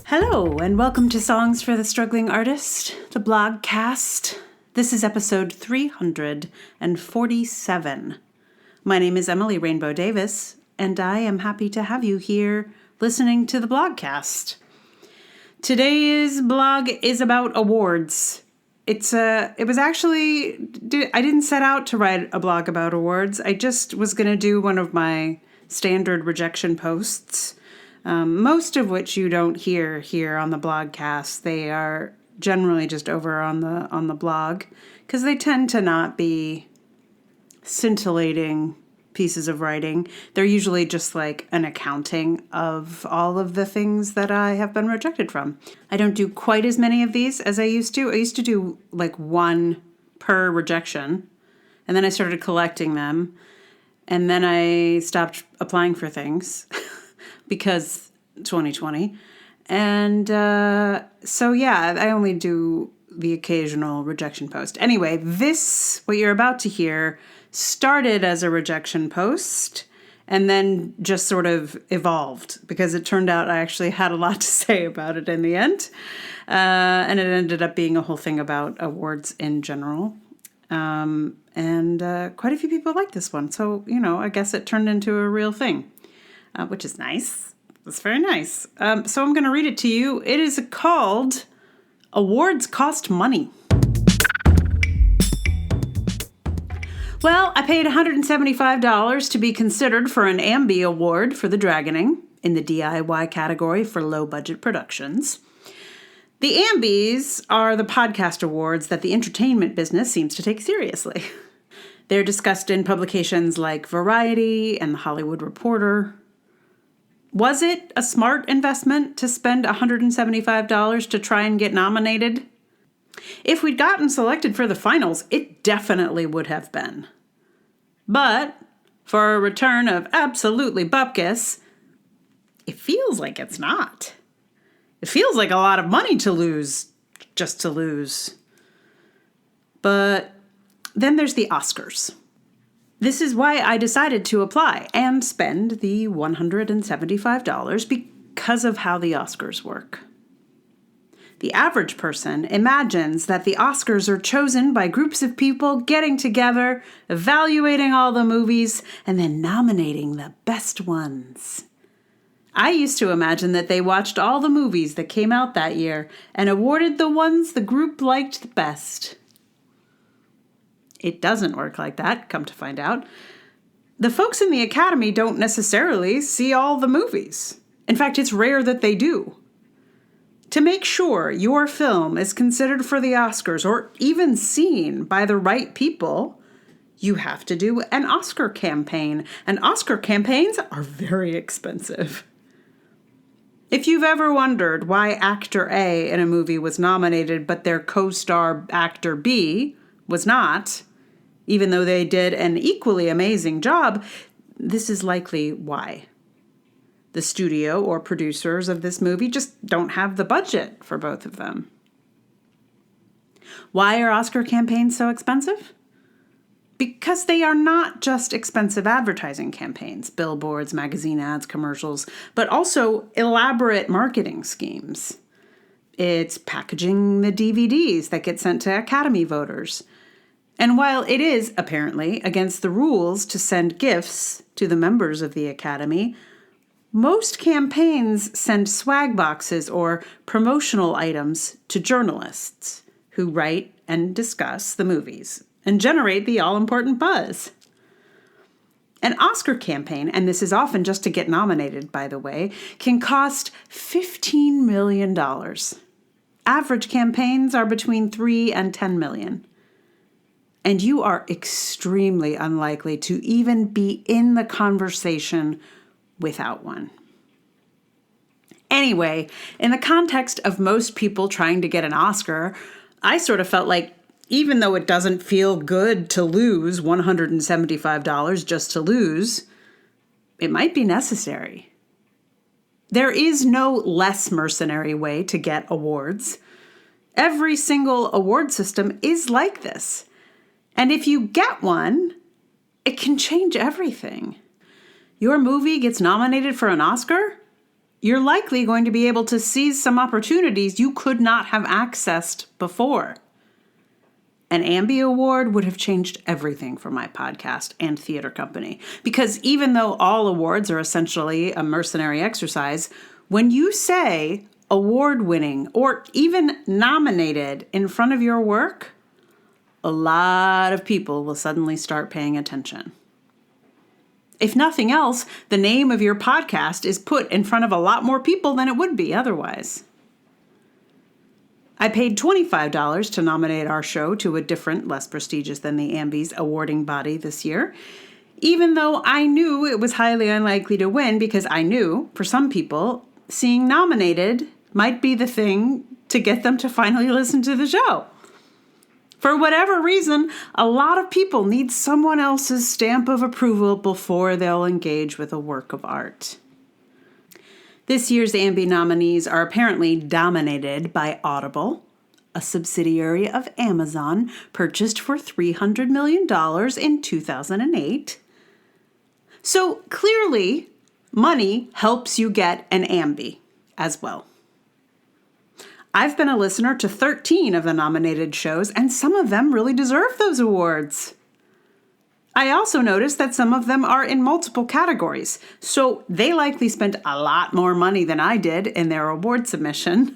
Hello, and welcome to Songs for the Struggling Artist, the blogcast. This is episode 347. My name is Emily Rainbow Davis, and I am happy to have you here listening to the blogcast. Today's blog is about awards. I didn't set out to write a blog about awards. I just was going to do one of my standard rejection posts. Most of which you don't hear here on the blogcast. They are generally just over on the blog because they tend to not be scintillating pieces of writing. They're usually just like an accounting of all of the things that I have been rejected from. I don't do quite as many of these as I used to. I used to do like one per rejection, and then I started collecting them, and then I stopped applying for things. Because 2020. And so, yeah, I only do the occasional rejection post. Anyway, what you're about to hear, started as a rejection post and then just sort of evolved because it turned out I actually had a lot to say about it in the end. And it ended up being a whole thing about awards in general. And quite a few people like this one. So, I guess it turned into a real thing. Which is nice. It's very nice. So I'm going to read it to you. It is called Awards Cost Money. Well, I paid $175 to be considered for an Ambie award for The Dragoning in the DIY category for low-budget productions. The Ambies are the podcast awards that the entertainment business seems to take seriously. They're discussed in publications like Variety and The Hollywood Reporter. Was it a smart investment to spend $175 to try and get nominated? If we'd gotten selected for the finals, it definitely would have been. But for a return of absolutely bupkiss, it feels like it's not. It feels like a lot of money to lose, just to lose. But then there's the Oscars. This is why I decided to apply and spend the $175 because of how the Oscars work. The average person imagines that the Oscars are chosen by groups of people getting together, evaluating all the movies, and then nominating the best ones. I used to imagine that they watched all the movies that came out that year and awarded the ones the group liked the best. It doesn't work like that, come to find out. The folks in the Academy don't necessarily see all the movies. In fact, it's rare that they do. To make sure your film is considered for the Oscars or even seen by the right people, you have to do an Oscar campaign. And Oscar campaigns are very expensive. If you've ever wondered why actor A in a movie was nominated but their co-star actor B was not, even though they did an equally amazing job, this is likely why. The studio or producers of this movie just don't have the budget for both of them. Why are Oscar campaigns so expensive? Because they are not just expensive advertising campaigns, billboards, magazine ads, commercials, but also elaborate marketing schemes. It's packaging the DVDs that get sent to Academy voters. And while it is, apparently, against the rules to send gifts to the members of the Academy, most campaigns send swag boxes or promotional items to journalists who write and discuss the movies and generate the all-important buzz. An Oscar campaign, and this is often just to get nominated, by the way, can cost $15 million. Average campaigns are between $3 and $10 million. And you are extremely unlikely to even be in the conversation without one. Anyway, in the context of most people trying to get an Oscar, I sort of felt like even though it doesn't feel good to lose $175 just to lose, it might be necessary. There is no less mercenary way to get awards. Every single award system is like this. And if you get one, it can change everything. Your movie gets nominated for an Oscar, you're likely going to be able to seize some opportunities you could not have accessed before. An Ambie award would have changed everything for my podcast and theater company. Because even though all awards are essentially a mercenary exercise, when you say award-winning or even nominated in front of your work, a lot of people will suddenly start paying attention. If nothing else, the name of your podcast is put in front of a lot more people than it would be otherwise. I paid $25 to nominate our show to a different, less prestigious than the Ambies awarding body this year, even though I knew it was highly unlikely to win because I knew, for some people, seeing nominated might be the thing to get them to finally listen to the show. For whatever reason, a lot of people need someone else's stamp of approval before they'll engage with a work of art. This year's Ambie nominees are apparently dominated by Audible, a subsidiary of Amazon purchased for $300 million in 2008. So clearly, money helps you get an Ambie as well. I've been a listener to 13 of the nominated shows, and some of them really deserve those awards. I also noticed that some of them are in multiple categories, so they likely spent a lot more money than I did in their award submission.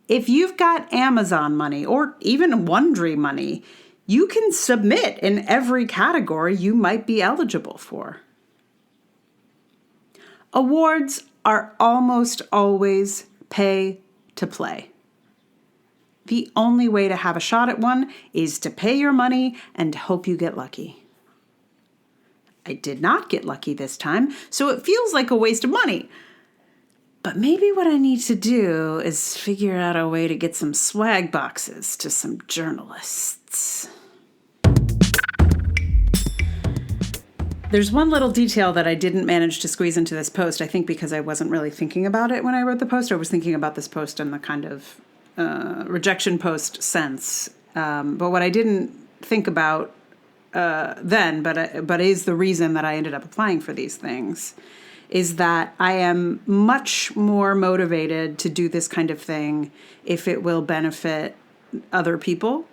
If you've got Amazon money or even Wondery money, you can submit in every category you might be eligible for. Awards are almost always pay to play. The only way to have a shot at one is to pay your money and hope you get lucky. I did not get lucky this time, so it feels like a waste of money. But maybe what I need to do is figure out a way to get some swag boxes to some journalists. There's one little detail that I didn't manage to squeeze into this post, I think because I wasn't really thinking about it when I wrote the post. I was thinking about this post in the kind of rejection post sense. But what I didn't think about then, but is the reason that I ended up applying for these things, is that I am much more motivated to do this kind of thing if it will benefit other people.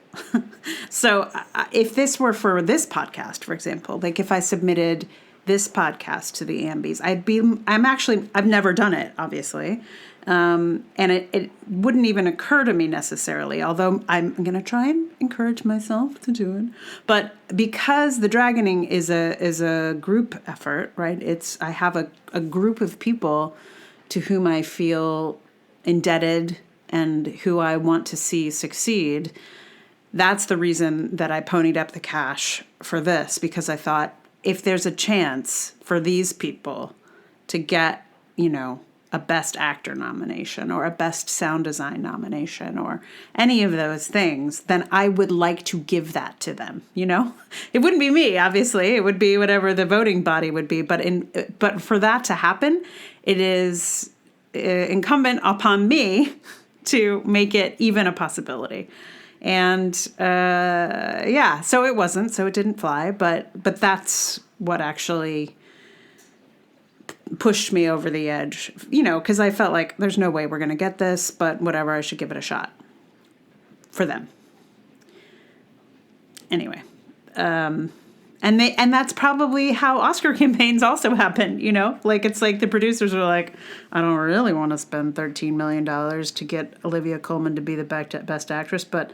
So if this were for this podcast, for example, like if I submitted this podcast to the Ambies, I've never done it, obviously. And it wouldn't even occur to me necessarily, although I'm going to try and encourage myself to do it. But because the dragoning is a group effort, right? I have a group of people to whom I feel indebted and who I want to see succeed. That's the reason that I ponied up the cash for this, because I thought if there's a chance for these people to get, a Best Actor nomination or a Best Sound Design nomination or any of those things, then I would like to give that to them, It wouldn't be me, obviously. It would be whatever the voting body would be. But for that to happen, it is incumbent upon me to make it even a possibility. And so it wasn't, so it didn't fly. But that's what actually pushed me over the edge, because I felt like there's no way we're going to get this, but whatever, I should give it a shot for them. Anyway, and that's probably how Oscar campaigns also happen, it's like the producers are like, I don't really want to spend $13 million to get Olivia Colman to be the best actress, but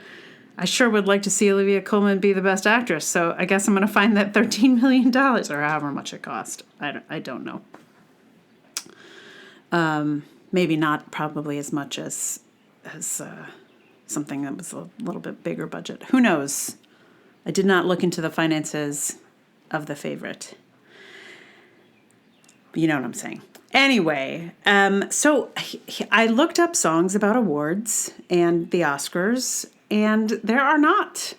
I sure would like to see Olivia Colman be the best actress. So I guess I'm going to find that $13 million or however much it cost. I don't know. Maybe not probably as much as something that was a little bit bigger budget. Who knows? I did not look into the finances of The Favorite. You know what I'm saying. Anyway, so I looked up songs about awards and the Oscars, and there are not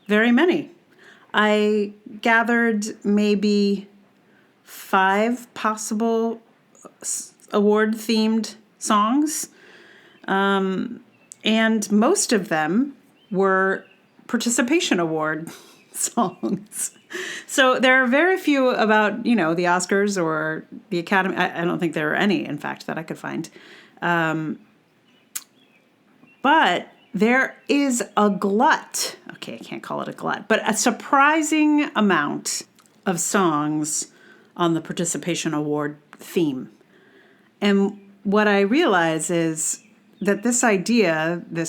very many. I gathered maybe 5 possible award-themed songs, and most of them were participation award songs. So there are very few about, the Oscars or the Academy. I don't think there are any, in fact, that I could find. But there is a glut. Okay, I can't call it a glut, but a surprising amount of songs on the Participation Award theme. And what I realize is that this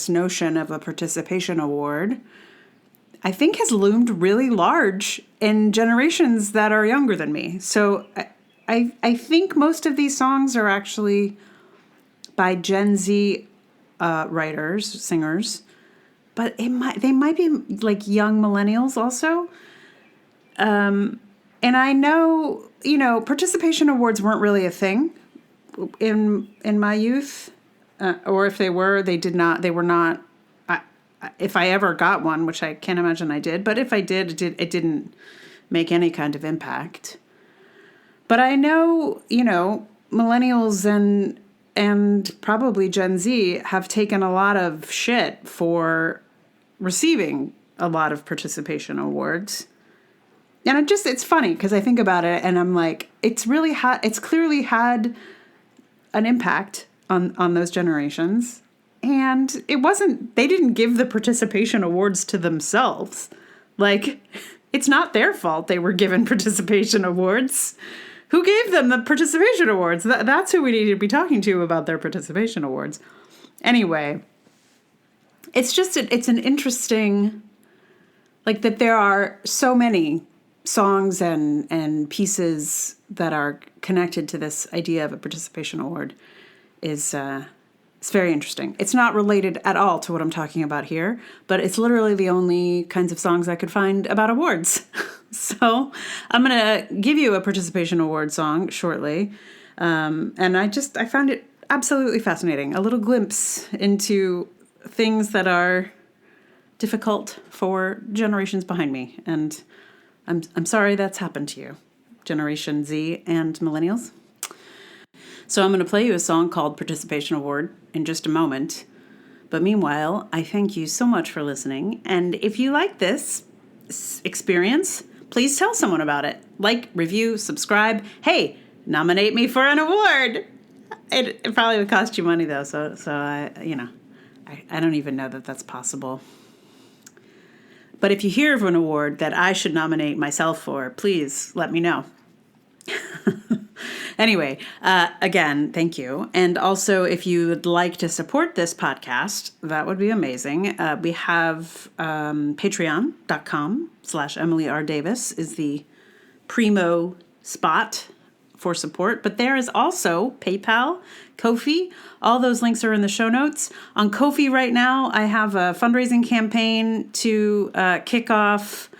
notion of a Participation Award, I think has loomed really large in generations that are younger than me. So I think most of these songs are actually by Gen Z writers, singers, but they might be like young millennials also. And I know, participation awards weren't really a thing in my youth, or if they were, they were not. If I ever got one, which I can't imagine I did, but if I did, it didn't make any kind of impact. But I know, millennials and probably Gen Z have taken a lot of shit for receiving a lot of participation awards. And it's funny because I think about it and I'm like, it's clearly had an impact on those generations. And they didn't give the participation awards to themselves. Like, it's not their fault they were given participation awards. Who gave them the participation awards? That's who we need to be talking to about their participation awards. Anyway, it's an interesting, like, that there are so many songs and pieces that are connected to this idea of a participation award is it's very interesting. It's not related at all to what I'm talking about here, but it's literally the only kinds of songs I could find about awards. So I'm going to give you a participation award song shortly. And I found it absolutely fascinating. A little glimpse into things that are difficult for generations behind me. And I'm sorry that's happened to you, Generation Z and millennials. So I'm going to play you a song called Participation Award in just a moment. But meanwhile, I thank you so much for listening. And if you like this experience, please tell someone about it. Like, review, subscribe. Hey, nominate me for an award. It probably would cost you money, though. So I don't even know that that's possible. But if you hear of an award that I should nominate myself for, please let me know. Anyway, again, thank you. And also, if you would like to support this podcast, that would be amazing. We have patreon.com/Emily R. Davis is the primo spot for support. But there is also PayPal, Ko-fi. All those links are in the show notes. On Ko-fi right now, I have a fundraising campaign to kick off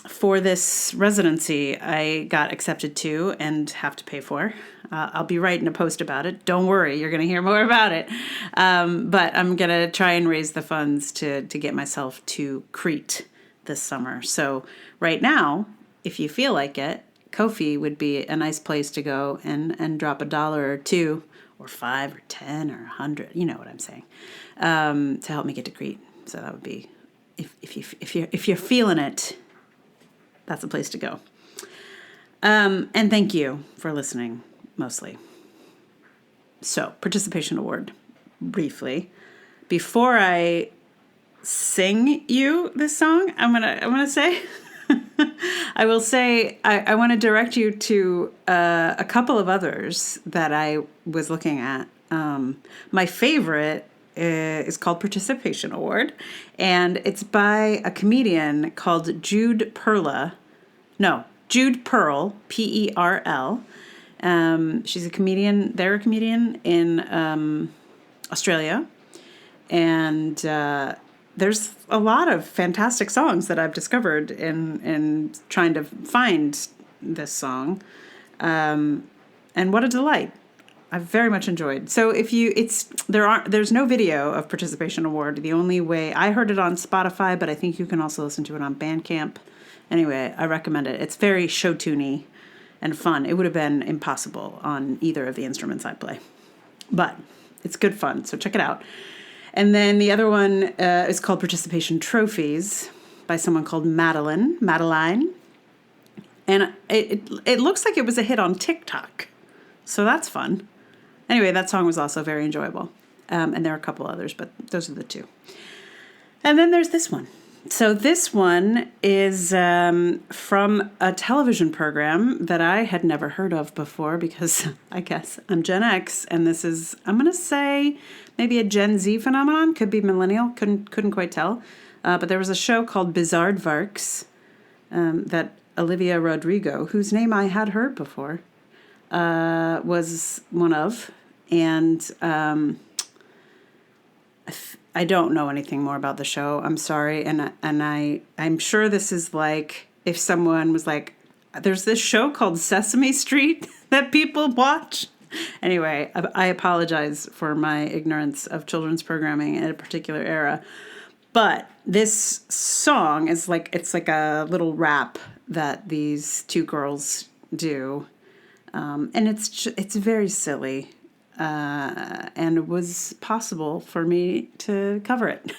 for this residency I got accepted to and have to pay for. I'll be writing a post about it. Don't worry, you're going to hear more about it. But I'm going to try and raise the funds to get myself to Crete this summer. So right now, if you feel like it, Ko-fi would be a nice place to go and drop $1 or $2 or $5 or $10 or $100. You know what I'm saying, to help me get to Crete. So that would be. If you're feeling it, that's a place to go. And thank you for listening, mostly. So, participation award, briefly. Before I sing you this song, I'm gonna say, I will say I want to direct you to a couple of others that I was looking at. My favorite is called Participation Award, and it's by a comedian called Jude Pearl, Perl. She's a comedian. They're a comedian in Australia, and there's a lot of fantastic songs that I've discovered in trying to find this song, and what a delight. I've very much enjoyed. So there's no video of Participation Award. The only way I heard it on Spotify, but I think you can also listen to it on Bandcamp. Anyway, I recommend it. It's very show-tuney and fun. It would have been impossible on either of the instruments I play, but it's good fun. So check it out. And then the other one is called Participation Trophies, by someone called Madeline. And it looks like it was a hit on TikTok. So that's fun. Anyway, that song was also very enjoyable. And there are a couple others, but those are the two. And then there's this one. So this one is from a television program that I had never heard of before because I guess I'm Gen X, and this is, I'm going to say, maybe a Gen Z phenomenon. Could be millennial. Couldn't quite tell. But there was a show called Bizarre Varks that Olivia Rodrigo, whose name I had heard before, was one of. And I don't know anything more about the show. I'm sorry. And I'm sure this is like if someone was like, there's this show called Sesame Street that people watch. Anyway, I apologize for my ignorance of children's programming in a particular era. But this song is like, it's like a little rap that these two girls do. And it's very silly. And it was possible for me to cover it.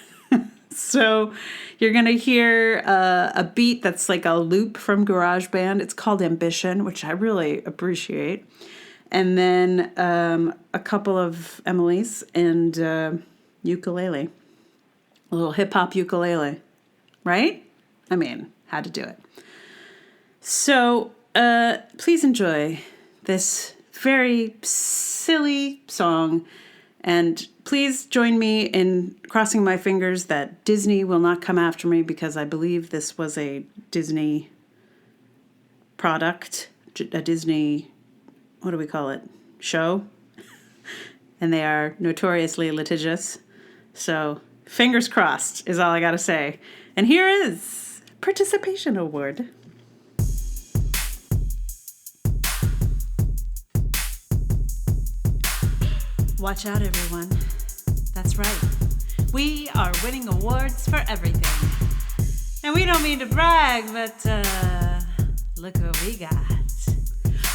So you're going to hear a beat that's like a loop from GarageBand. It's called Ambition, which I really appreciate. And then a couple of Emily's and ukulele. A little hip-hop ukulele. Right? I mean, had to do it. So please enjoy this very silly song, and please join me in crossing my fingers that Disney will not come after me, because I believe this was a Disney product, a Disney, what do we call it, show, and they are notoriously litigious, so fingers crossed is all I gotta say. And here is Participation Award. Watch out, everyone. That's right. We are winning awards for everything. And we don't mean to brag, but look what we got.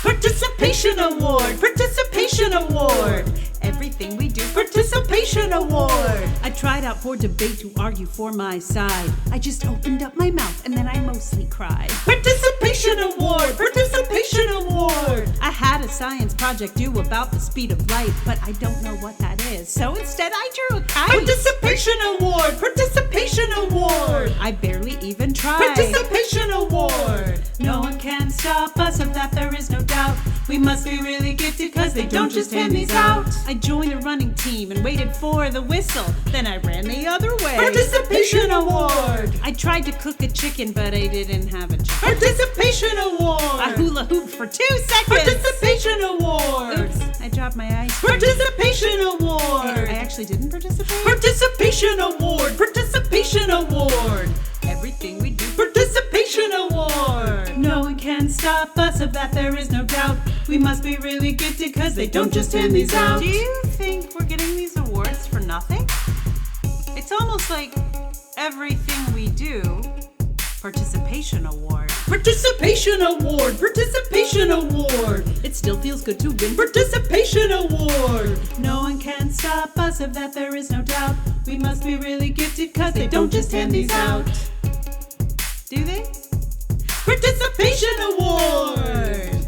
Participation Award! Participation Award! Everything we do, Participation Award! I tried out for debate to argue for my side. I just opened up my mouth and then I mostly cried. Participation Award! Participation Award! I had a science project due about the speed of light, but I don't know what that is, so instead I drew a kite. Participation Award! Participation Award! I barely even tried. Participation Award! No one can stop us, of that there is no doubt. We must be really gifted, cause they don't just hand these out. I joined a running team and waited for the whistle, then I ran the other way. Participation Award! I tried to cook a chicken, but I didn't have a chicken. Participation Award! I hula hooped for 2 seconds. Participation Award! Oops, I dropped my ice cream. Participation Award! I actually didn't participate. Participation Award! Participation Award! Everything we do, Participation Award! No one can stop us, of that there is no doubt. We must be really gifted, cause they don't just hand these out. Do you think we're getting these awards for nothing? It's almost like everything we do, Participation Award. Participation Award! Participation Award! It still feels good to win Participation Award! No one can stop us, of that there is no doubt. We must be really gifted, cause they don't just hand these out. Do they? Participation Award!